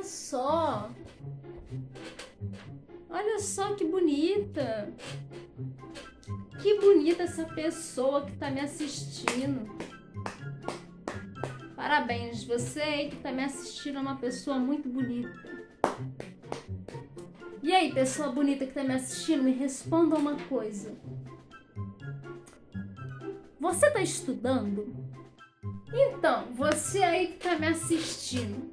olha só. Olha só que bonita. Que bonita essa pessoa que tá me assistindo. Parabéns, você aí que tá me assistindo é uma pessoa muito bonita. E aí, pessoa bonita que tá me assistindo, me responda uma coisa. Você tá estudando? Então, você aí que tá me assistindo,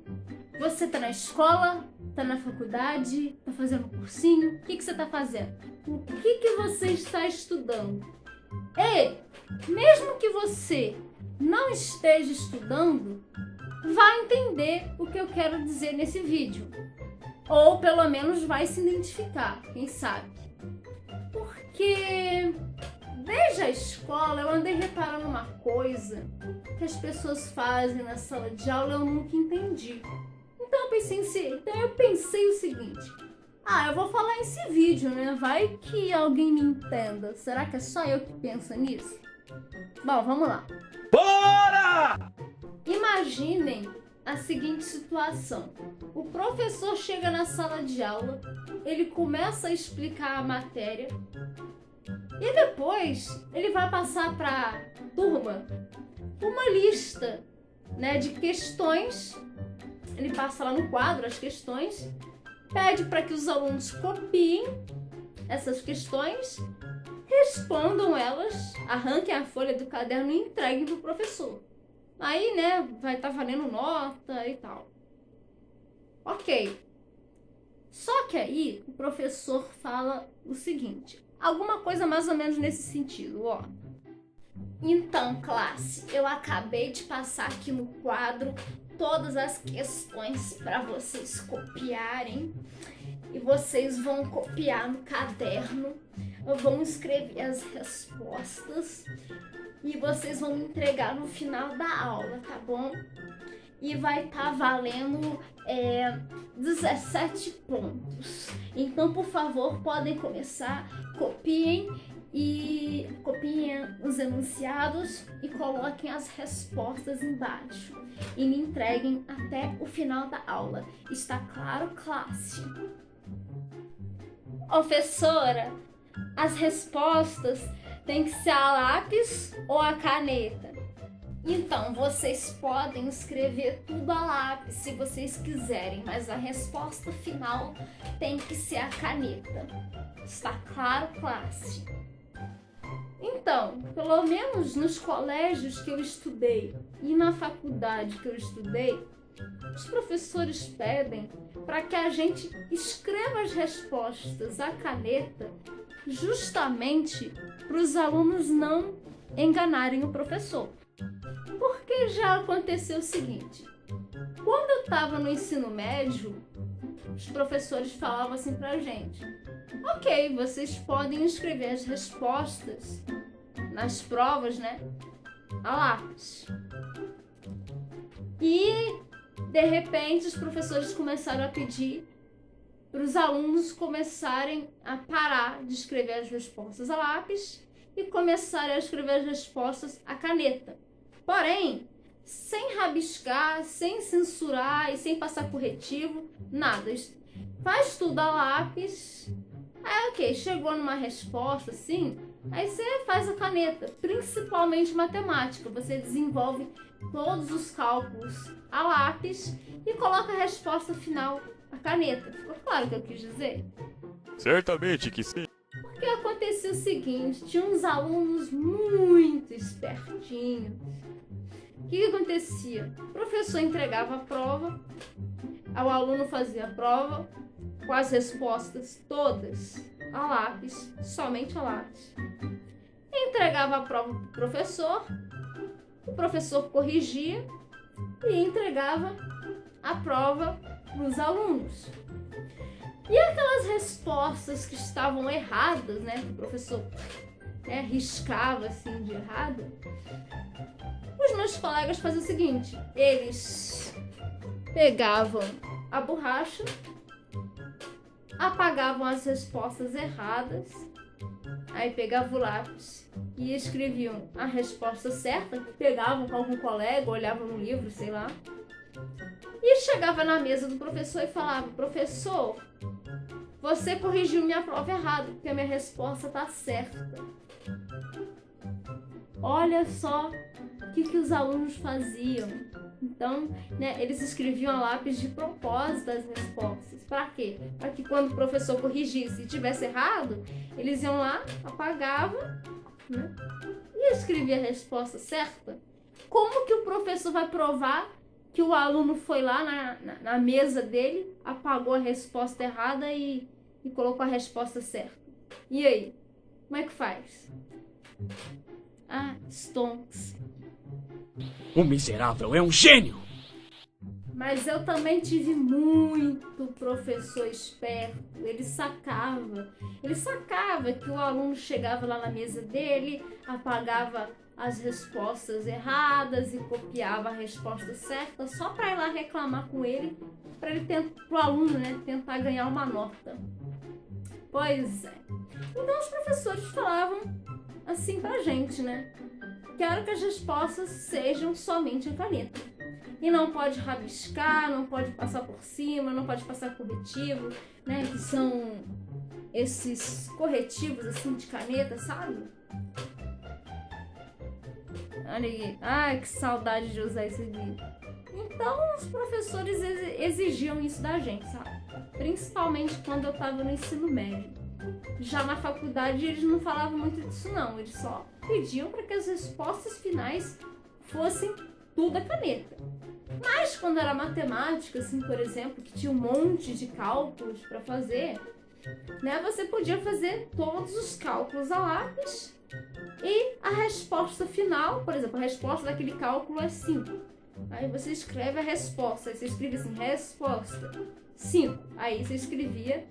você tá na escola? Tá na faculdade? Tá fazendo um cursinho? O que você tá fazendo? O que você está estudando? E, mesmo que você não esteja estudando, vai entender o que eu quero dizer nesse vídeo. Ou pelo menos vai se identificar, quem sabe. Porque desde a escola eu andei reparando uma coisa que as pessoas fazem na sala de aula e eu nunca entendi. Então eu pensei o seguinte: eu vou falar esse vídeo, né? Vai que alguém me entenda. Será que é só eu que penso nisso? Bom, vamos lá. Bora! Imaginem a seguinte situação. O professor chega na sala de aula, ele começa a explicar a matéria e depois ele vai passar para a turma uma lista, né, de questões. Ele passa lá no quadro as questões, pede para que os alunos copiem essas questões, respondam elas, arranquem a folha do caderno e entreguem para o professor. Aí, né, vai estar valendo nota e tal. Ok. Só que aí o professor fala o seguinte, alguma coisa mais ou menos nesse sentido, ó. Então, classe, eu acabei de passar aqui no quadro todas as questões para vocês copiarem. E vocês vão copiar no caderno, vão escrever as respostas e vocês vão me entregar no final da aula, tá bom? E vai estar valendo 17 pontos. Então, por favor, podem começar, copiem os enunciados e coloquem as respostas embaixo. E me entreguem até o final da aula. Está claro, classe? Professora, as respostas têm que ser a lápis ou a caneta? Então, vocês podem escrever tudo a lápis se vocês quiserem, mas a resposta final tem que ser a caneta. Está claro, classe? Então, pelo menos nos colégios que eu estudei e na faculdade que eu estudei, os professores pedem para que a gente escreva as respostas à caneta justamente para os alunos não enganarem o professor. Porque já aconteceu o seguinte, quando eu estava no ensino médio, os professores falavam assim pra gente: ok, vocês podem escrever as respostas nas provas, né, a lápis. E, de repente, os professores começaram a pedir para os alunos começarem a parar de escrever as respostas a lápis e começarem a escrever as respostas à caneta. Porém, sem rabiscar, sem censurar e sem passar corretivo, nada. Faz tudo a lápis. Aí, ok, chegou numa resposta assim, aí você faz a caneta, principalmente matemática. Você desenvolve todos os cálculos a lápis e coloca a resposta final à caneta. Ficou claro o que eu quis dizer? Certamente que sim. Porque acontecia o seguinte, tinha uns alunos muito espertinhos. O que acontecia? O professor entregava a prova, o aluno fazia a prova com as respostas todas a lápis, somente a lápis. Entregava a prova para o professor corrigia e entregava a prova para os alunos. E aquelas respostas que estavam erradas, né, que o professor riscava assim de errada, os meus colegas faziam o seguinte, eles pegavam a borracha, apagavam as respostas erradas, aí pegavam o lápis e escreviam a resposta certa, pegavam com algum colega, olhavam no livro, sei lá, E chegava na mesa do professor e falava: professor, você corrigiu minha prova errada, porque a minha resposta tá certa. Olha só o que os alunos faziam. Então, né, eles escreviam a lápis de propósito as respostas. Para quê? Para que quando o professor corrigisse e tivesse errado, eles iam lá, apagavam, né, e escrevia a resposta certa. Como que o professor vai provar que o aluno foi lá na mesa dele, apagou a resposta errada e colocou a resposta certa? E aí? Como é que faz? Ah, stonks. O miserável é um gênio! Mas eu também tive muito professor esperto. Ele sacava que o aluno chegava lá na mesa dele, apagava as respostas erradas e copiava a resposta certa só para ir lá reclamar com ele, para o aluno, né, tentar ganhar uma nota. Pois é. Então os professores falavam assim pra gente, né? Quero que as respostas sejam somente em caneta. E não pode rabiscar, não pode passar por cima, não pode passar corretivo, né? Que são esses corretivos assim de caneta, sabe? Olha aí. Ai, que saudade de usar isso aqui. Então os professores exigiam isso da gente, sabe? Principalmente quando eu tava no ensino médio. Já na faculdade eles não falavam muito disso não, eles só pediam para que as respostas finais fossem tudo a caneta. Mas quando era matemática, assim, por exemplo, que tinha um monte de cálculos para fazer, né, você podia fazer todos os cálculos a lápis e a resposta final, por exemplo, a resposta daquele cálculo é 5. Aí você escreve a resposta, aí você escreve assim, resposta 5. Aí você escrevia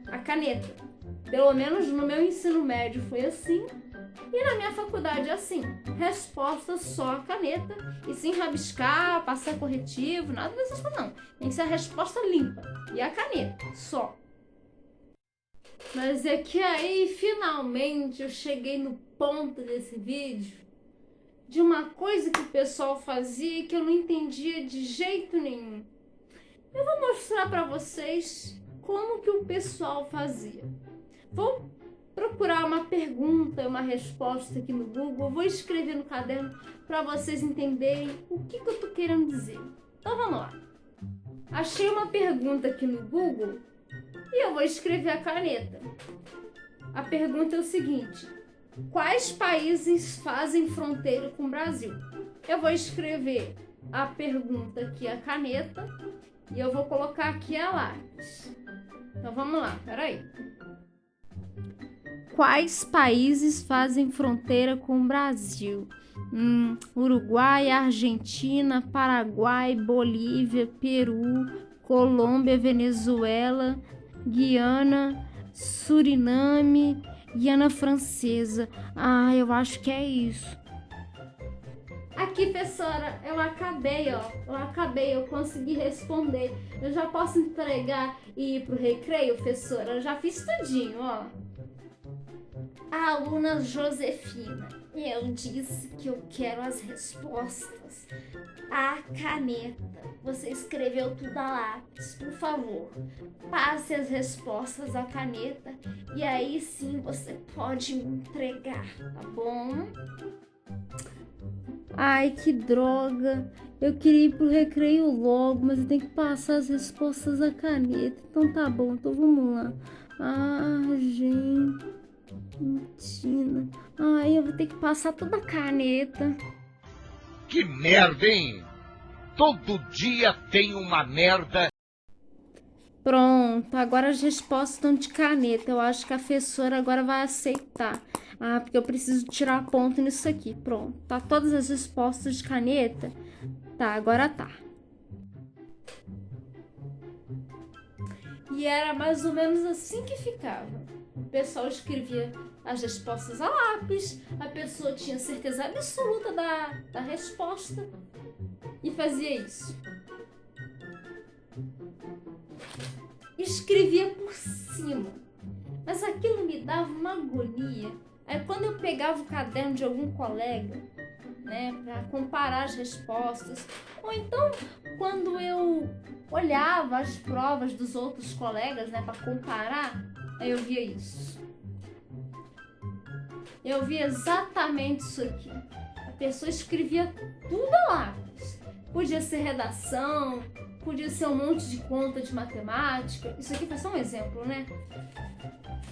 a caneta. Pelo menos no meu ensino médio foi assim. E na minha faculdade é assim. Resposta só a caneta. E sem rabiscar, passar corretivo, nada dessas coisas não. Tem que ser a resposta limpa. E a caneta, só. Mas é que aí, finalmente, eu cheguei no ponto desse vídeo de uma coisa que o pessoal fazia que eu não entendia de jeito nenhum. Eu vou mostrar pra vocês como que o pessoal fazia. Vou procurar uma pergunta, uma resposta aqui no Google, vou escrever no caderno para vocês entenderem o que eu tô querendo dizer. Então vamos lá. Achei uma pergunta aqui no Google e eu vou escrever a caneta. A pergunta é o seguinte: quais países fazem fronteira com o Brasil? Eu vou escrever a pergunta aqui, a caneta, e eu vou colocar aqui a lápis. Então vamos lá, peraí. Quais países fazem fronteira com o Brasil? Uruguai, Argentina, Paraguai, Bolívia, Peru, Colômbia, Venezuela, Guiana, Suriname, Guiana Francesa. Ah, eu acho que é isso. Aqui, professora, eu acabei, eu consegui responder. Eu já posso entregar e ir pro recreio, professora? Eu já fiz tudinho, ó. A aluna Josefina, eu disse que eu quero as respostas à caneta. Você escreveu tudo a lápis, por favor. Passe as respostas à caneta e aí sim você pode me entregar, tá bom? Ai, que droga. Eu queria ir pro recreio logo, mas eu tenho que passar as respostas à caneta. Então tá bom, então vamos lá. Argentina. Ai, eu vou ter que passar toda a caneta. Que merda, hein? Todo dia tem uma merda. Pronto, agora as respostas estão de caneta. Eu acho que a professora agora vai aceitar. Ah, porque eu preciso tirar ponto nisso aqui. Pronto, tá todas as respostas de caneta? Tá, agora tá. E era mais ou menos assim que ficava. O pessoal escrevia as respostas a lápis, a pessoa tinha certeza absoluta da resposta e fazia isso. Escrevia por cima, mas aquilo me dava uma agonia. Aí quando eu pegava o caderno de algum colega, né, para comparar as respostas, ou então quando olhava as provas dos outros colegas, né, para comparar, aí eu via isso. Eu via exatamente isso aqui. A pessoa escrevia tudo a lápis. Podia ser redação, podia ser um monte de conta de matemática. Isso aqui foi só um exemplo, né?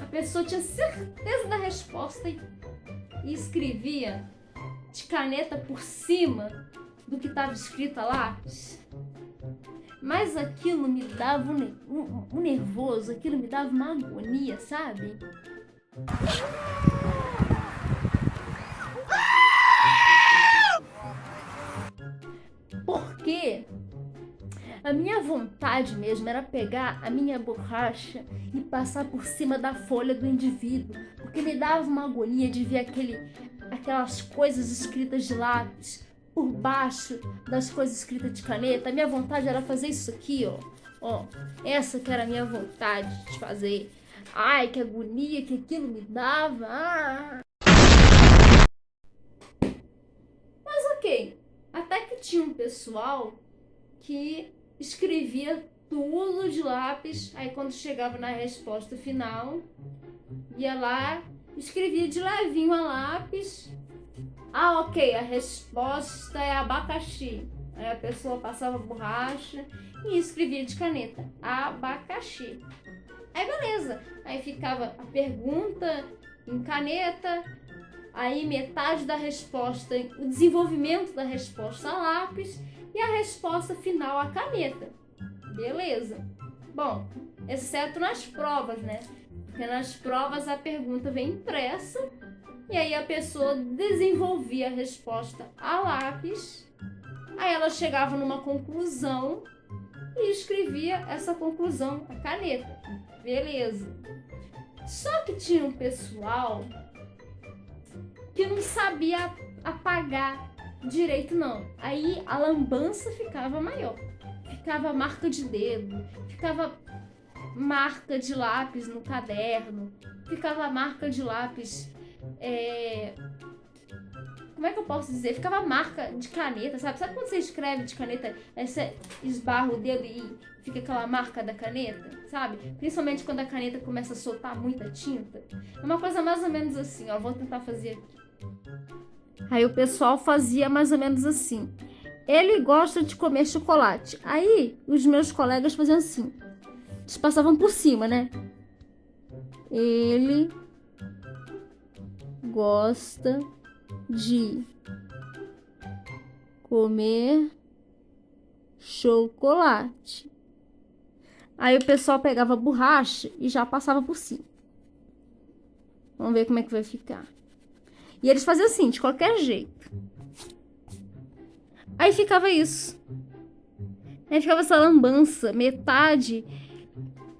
A pessoa tinha certeza da resposta e escrevia de caneta por cima do que estava escrito a lápis. Mas aquilo me dava um nervoso, aquilo me dava uma agonia, sabe? Porque a minha vontade mesmo era pegar a minha borracha e passar por cima da folha do indivíduo, porque me dava uma agonia de ver aquelas coisas escritas de lápis por baixo das coisas escritas de caneta. A minha vontade era fazer isso aqui, ó. Essa que era a minha vontade de fazer. Ai, que agonia que aquilo me dava. Mas ok, até que tinha um pessoal que escrevia tudo de lápis, aí quando chegava na resposta final, ia lá, escrevia de levinho a lápis. Ah, ok, a resposta é abacaxi. Aí a pessoa passava borracha e escrevia de caneta, abacaxi. Aí beleza, aí ficava a pergunta em caneta, aí metade da resposta, o desenvolvimento da resposta a lápis e a resposta final a caneta. Beleza. Bom, exceto nas provas, né? Porque nas provas a pergunta vem impressa e aí a pessoa desenvolvia a resposta a lápis, aí ela chegava numa conclusão e escrevia essa conclusão a caneta. Beleza. Só que tinha um pessoal que não sabia apagar direito, não. Aí a lambança ficava maior. Ficava marca de dedo, ficava marca de lápis no caderno, ficava marca de lápis, como é que eu posso dizer? Ficava marca de caneta, sabe? Sabe quando você escreve de caneta, aí você esbarra o dedo e fica aquela marca da caneta, sabe? Principalmente quando a caneta começa a soltar muita tinta. É uma coisa mais ou menos assim, ó. Vou tentar fazer aqui. Aí o pessoal fazia mais ou menos assim. Ele gosta de comer chocolate. Aí os meus colegas faziam assim. Eles passavam por cima, né? Ele gosta de comer chocolate. Aí o pessoal pegava a borracha e já passava por cima. Vamos ver como é que vai ficar. E eles faziam assim, de qualquer jeito. Aí ficava isso. Aí ficava essa lambança, metade.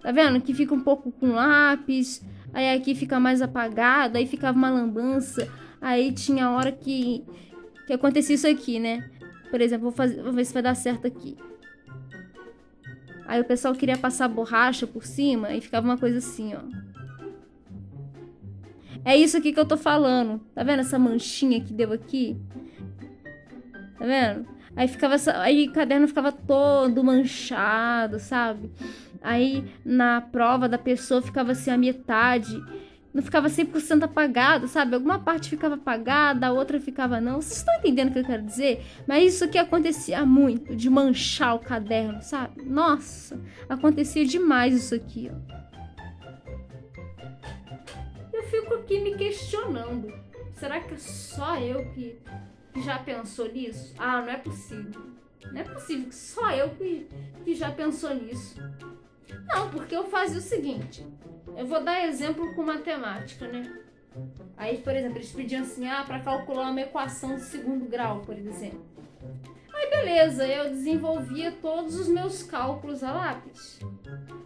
Tá vendo? Que fica um pouco com lápis. Aí aqui fica mais apagado. Aí ficava uma lambança. Aí tinha a hora que acontecia isso aqui, né? Por exemplo, vou ver se vai dar certo aqui. Aí o pessoal queria passar borracha por cima e ficava uma coisa assim, ó. É isso aqui que eu tô falando. Tá vendo essa manchinha que deu aqui? Tá vendo? Aí o caderno ficava todo manchado, sabe? Aí na prova da pessoa ficava assim a metade. Não ficava 100% apagado, sabe? Alguma parte ficava apagada, a outra ficava não. Vocês estão entendendo o que eu quero dizer? Mas isso aqui acontecia muito, de manchar o caderno, sabe? Nossa, acontecia demais isso aqui, ó. Eu fico aqui me questionando. Será que é só eu que já pensou nisso? Ah, não é possível. Não é possível que só eu que já pensou nisso. Não, porque eu fazia o seguinte. Eu vou dar exemplo com matemática, né? Aí, por exemplo, eles pediam assim, para calcular uma equação de segundo grau, por exemplo. Aí, beleza, eu desenvolvia todos os meus cálculos a lápis,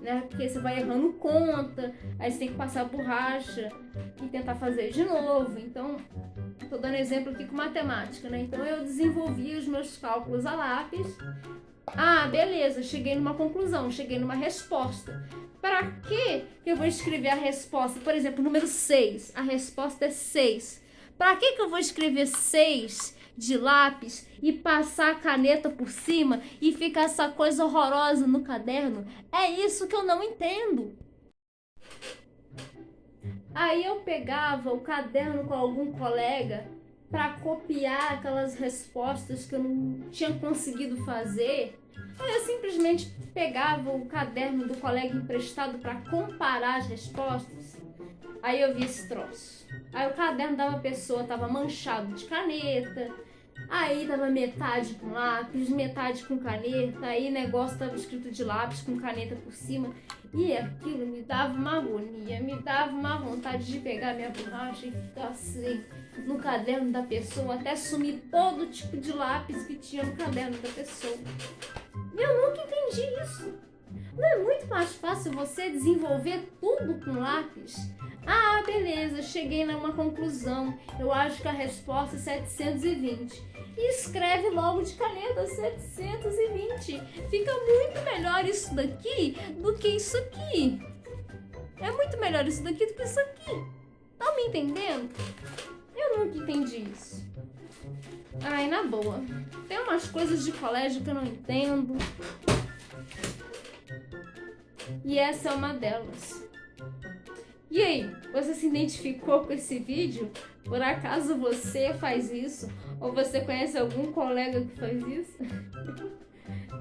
né? Porque você vai errando conta, aí você tem que passar a borracha e tentar fazer de novo. Então, tô dando exemplo aqui com matemática, né? Então, eu desenvolvia os meus cálculos a lápis. Ah, beleza, cheguei numa conclusão, cheguei numa resposta. Para que eu vou escrever a resposta? Por exemplo, número 6. A resposta é 6. Para que eu vou escrever 6 de lápis e passar a caneta por cima e fica essa coisa horrorosa no caderno. É isso que eu não entendo. Aí eu pegava o caderno com algum colega para copiar aquelas respostas que eu não tinha conseguido fazer. Aí eu simplesmente pegava o caderno do colega emprestado para comparar as respostas. Aí eu vi esse troço. Aí o caderno da pessoa tava manchado de caneta. Aí tava metade com lápis, metade com caneta. Aí o negócio tava escrito de lápis com caneta por cima. E aquilo me dava uma agonia, me dava uma vontade de pegar minha borracha e ficar assim no caderno da pessoa, até sumir todo tipo de lápis que tinha no caderno da pessoa. E eu nunca entendi isso. Não é muito mais fácil você desenvolver tudo com lápis? Ah, beleza, cheguei numa conclusão. Eu acho que a resposta é 720. E escreve logo de caneta 720. Fica muito melhor isso daqui do que isso aqui. É muito melhor isso daqui do que isso aqui. Tá me entendendo? Eu nunca entendi isso. Ai, na boa. Tem umas coisas de colégio que eu não entendo. E essa é uma delas. E aí, você se identificou com esse vídeo? Por acaso você faz isso? Ou você conhece algum colega que faz isso?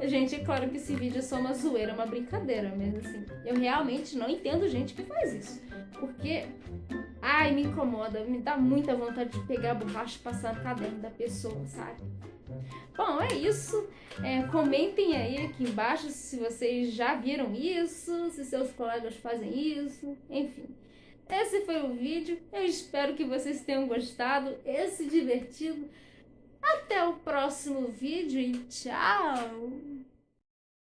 Gente, é claro que esse vídeo é só uma zoeira, uma brincadeira, mas assim, eu realmente não entendo gente que faz isso. Porque, ai, me incomoda, me dá muita vontade de pegar a borracha e passar no caderno da pessoa, sabe? Bom, é isso. Comentem aí aqui embaixo se vocês já viram isso, se seus colegas fazem isso, enfim. Esse foi o vídeo. Eu espero que vocês tenham gostado e se divertido. Até o próximo vídeo e tchau!